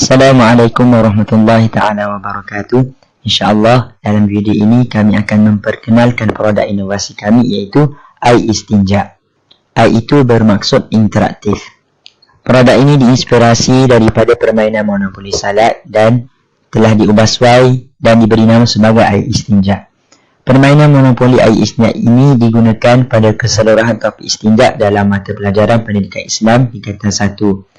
Assalamualaikum warahmatullahi ta'ala wabarakatuh. InsyaAllah dalam video ini kami akan memperkenalkan produk inovasi kami iaitu iIstinja. I itu bermaksud interaktif. Produk ini diinspirasi daripada permainan Monopoli Salat dan telah diubah sesuai dan diberi nama sebagai iIstinja. Permainan Monopoli iIstinja ini digunakan pada keseluruhan topik istinja dalam mata pelajaran pendidikan Islam tingkatan 1.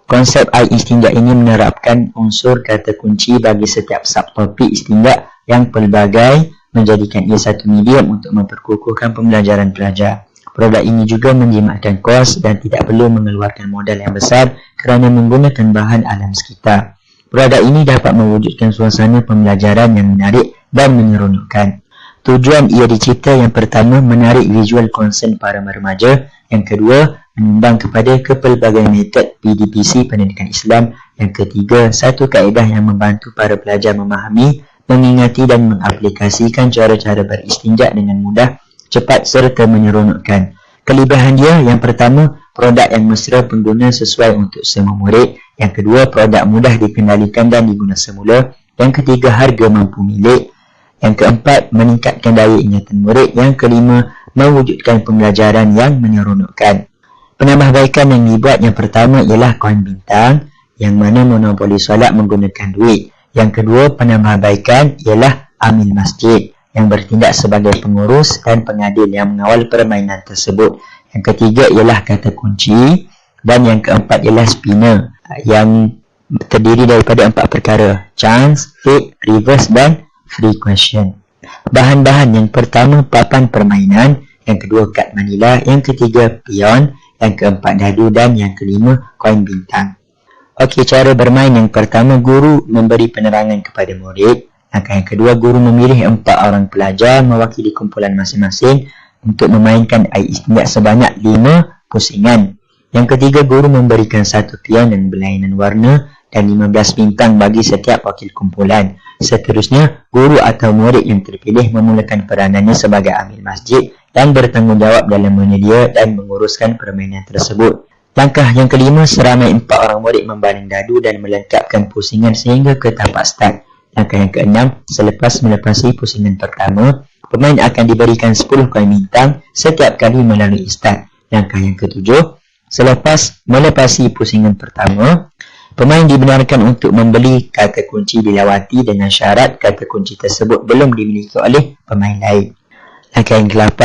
Konsep iIstinja ini menerapkan unsur kata kunci bagi setiap subtopik istinja yang pelbagai menjadikan ia satu medium untuk memperkukuhkan pembelajaran pelajar. Produk ini juga menjimatkan kos dan tidak perlu mengeluarkan modal yang besar kerana menggunakan bahan alam sekitar. Produk ini dapat mewujudkan suasana pembelajaran yang menarik dan menyeronokkan. Tujuan ia dicipta yang pertama menarik visual concern para remaja, yang kedua menyumbang kepada kepelbagaian metod PDPC pendidikan Islam, yang ketiga satu kaedah yang membantu para pelajar memahami, mengingati dan mengaplikasikan cara-cara beristinja dengan mudah, cepat serta menyeronokkan. Kelebihan dia yang pertama, produk yang mesra pengguna sesuai untuk semua murid, yang kedua produk mudah dikendalikan dan diguna semula, yang ketiga harga mampu milik, yang keempat meningkatkan daya ingatan murid, yang kelima mewujudkan pembelajaran yang menyeronokkan. Penambahbaikan yang dibuat yang pertama ialah koin bintang, yang mana Monopoli Solat menggunakan duit. Yang kedua penambahbaikan ialah amil masjid yang bertindak sebagai pengurus dan pengadil yang mengawal permainan tersebut. Yang ketiga ialah kata kunci, dan yang keempat ialah spinner yang terdiri daripada 4 perkara: chance, fake, reverse dan free question. Bahan-bahan yang pertama papan permainan, yang kedua kad manila, yang ketiga pion, yang keempat dadu dan yang kelima koin bintang. Okey, cara bermain yang pertama, guru memberi penerangan kepada murid. Langkah yang kedua, guru memilih 4 orang pelajar mewakili kumpulan masing-masing untuk memainkan iIstinja sebanyak 5 pusingan. Yang ketiga, guru memberikan 1 pion dan berlainan warna dan 15 bintang bagi setiap wakil kumpulan. Seterusnya, guru atau murid yang terpilih memulakan peranannya sebagai amil masjid yang bertanggungjawab dalam menyedia dan menguruskan permainan tersebut. Langkah yang kelima, seramai 4 orang murid membaling dadu dan melengkapkan pusingan sehingga ke tapak start. Langkah yang keenam, selepas melepasi pusingan pertama, pemain akan diberikan 10 koin bintang setiap kali melalui start. Langkah yang ketujuh, selepas melepasi pusingan pertama, pemain dibenarkan untuk membeli kata kunci dilawati dengan syarat kata kunci tersebut belum dimiliki oleh pemain lain. Langkah yang ke-8,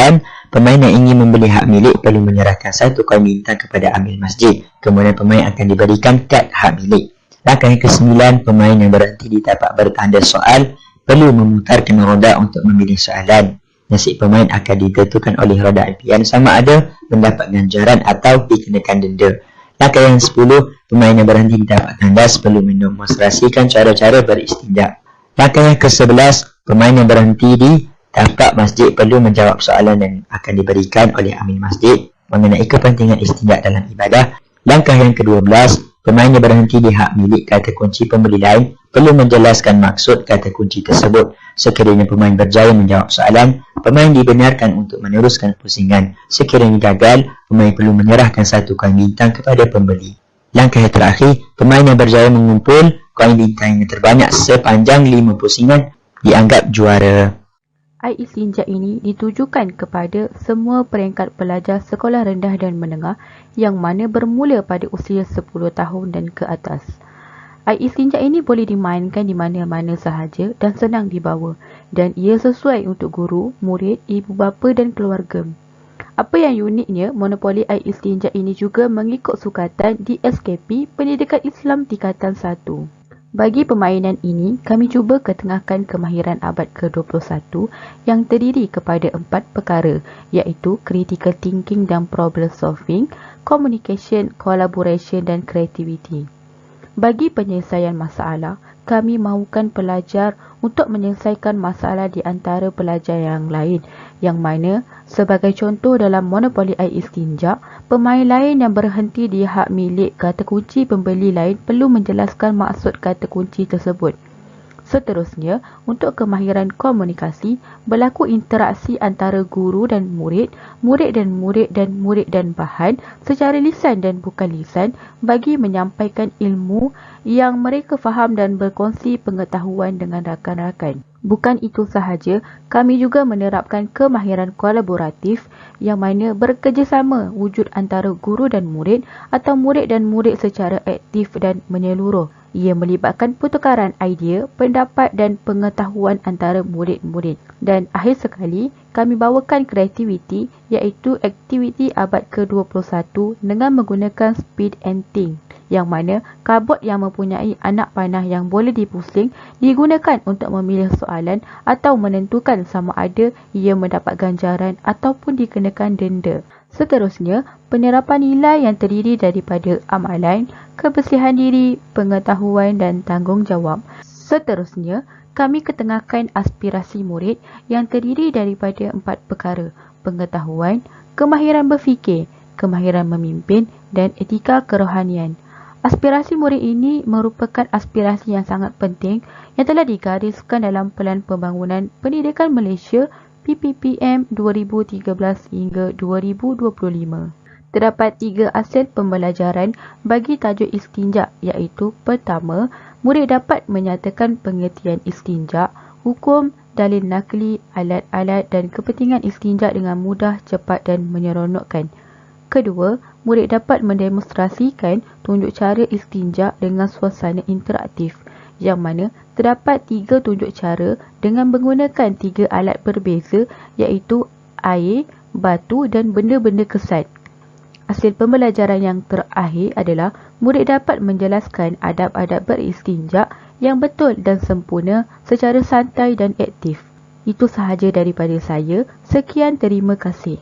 pemain yang ingin membeli hak milik perlu menyerahkan 1 koin bintang kepada amil masjid. Kemudian pemain akan diberikan kad hak milik. Langkah yang ke-9, pemain yang berhenti di tapak bertanda soal perlu memutarkan roda untuk memilih soalan. Nasib pemain akan ditentukan oleh roda impian sama ada mendapat ganjaran atau dikenakan denda. Langkah yang 10, pemain yang berhenti di tapak tandas perlu mendemonstrasikan cara-cara beristinja. Langkah yang ke-11, pemain yang berhenti di tapak masjid perlu menjawab soalan yang akan diberikan oleh amil masjid mengenai kepentingan istinja dalam ibadah. Langkah yang ke-12, pemain yang berhenti di hak milik kata kunci pembeli lain perlu menjelaskan maksud kata kunci tersebut. Sekiranya pemain berjaya menjawab soalan, pemain dibenarkan untuk meneruskan pusingan. Sekiranya gagal, pemain perlu menyerahkan 1 koin bintang kepada pembeli. Langkah yang terakhir, pemain yang berjaya mengumpul koin bintang yang terbanyak sepanjang 5 pusingan dianggap juara. iIstinja ini ditujukan kepada semua peringkat pelajar sekolah rendah dan menengah yang mana bermula pada usia 10 tahun dan ke atas. iIstinja ini boleh dimainkan di mana-mana sahaja dan senang dibawa, dan ia sesuai untuk guru, murid, ibu bapa dan keluarga. Apa yang uniknya, Monopoli iIstinja ini juga mengikut sukatan di SKP Pendidikan Islam tingkatan 1. Bagi permainan ini, kami cuba ketengahkan kemahiran abad ke-21 yang terdiri kepada 4 perkara, iaitu critical thinking dan problem solving, communication, collaboration dan creativity. Bagi penyelesaian masalah, kami mahukan pelajar untuk menyelesaikan masalah di antara pelajar yang lain, yang mana sebagai contoh dalam Monopoli iIstinja, pemain lain yang berhenti di hak milik kata kunci pembeli lain perlu menjelaskan maksud kata kunci tersebut. Seterusnya, untuk kemahiran komunikasi, berlaku interaksi antara guru dan murid, murid dan murid dan murid dan bahan secara lisan dan bukan lisan bagi menyampaikan ilmu yang mereka faham dan berkongsi pengetahuan dengan rakan-rakan. Bukan itu sahaja, kami juga menerapkan kemahiran kolaboratif yang mana bekerjasama wujud antara guru dan murid atau murid dan murid secara aktif dan menyeluruh. Ia melibatkan pertukaran idea, pendapat dan pengetahuan antara murid-murid. Dan akhir sekali, kami bawakan kreativiti iaitu aktiviti abad ke-21 dengan menggunakan speed and think, yang mana kabut yang mempunyai anak panah yang boleh dipusing digunakan untuk memilih soalan atau menentukan sama ada ia mendapat ganjaran ataupun dikenakan denda. Seterusnya, penerapan nilai yang terdiri daripada amalan, kebersihan diri, pengetahuan dan tanggungjawab. Seterusnya, kami ketengahkan aspirasi murid yang terdiri daripada 4 perkara: pengetahuan, kemahiran berfikir, kemahiran memimpin dan etika kerohanian. Aspirasi murid ini merupakan aspirasi yang sangat penting yang telah digariskan dalam Pelan Pembangunan Pendidikan Malaysia PPPM 2013 hingga 2025. Terdapat 3 asas pembelajaran bagi tajuk istinja iaitu: pertama, murid dapat menyatakan pengertian istinja, hukum, dalil nakli, alat-alat dan kepentingan istinja dengan mudah, cepat dan menyeronokkan. Kedua, murid dapat mendemonstrasikan tunjuk cara istinja dengan suasana interaktif, yang mana terdapat 3 tunjuk cara dengan menggunakan 3 alat berbeza iaitu air, batu dan benda-benda kesat. Hasil pembelajaran yang terakhir adalah murid dapat menjelaskan adab-adab beristinja yang betul dan sempurna secara santai dan aktif. Itu sahaja daripada saya. Sekian, terima kasih.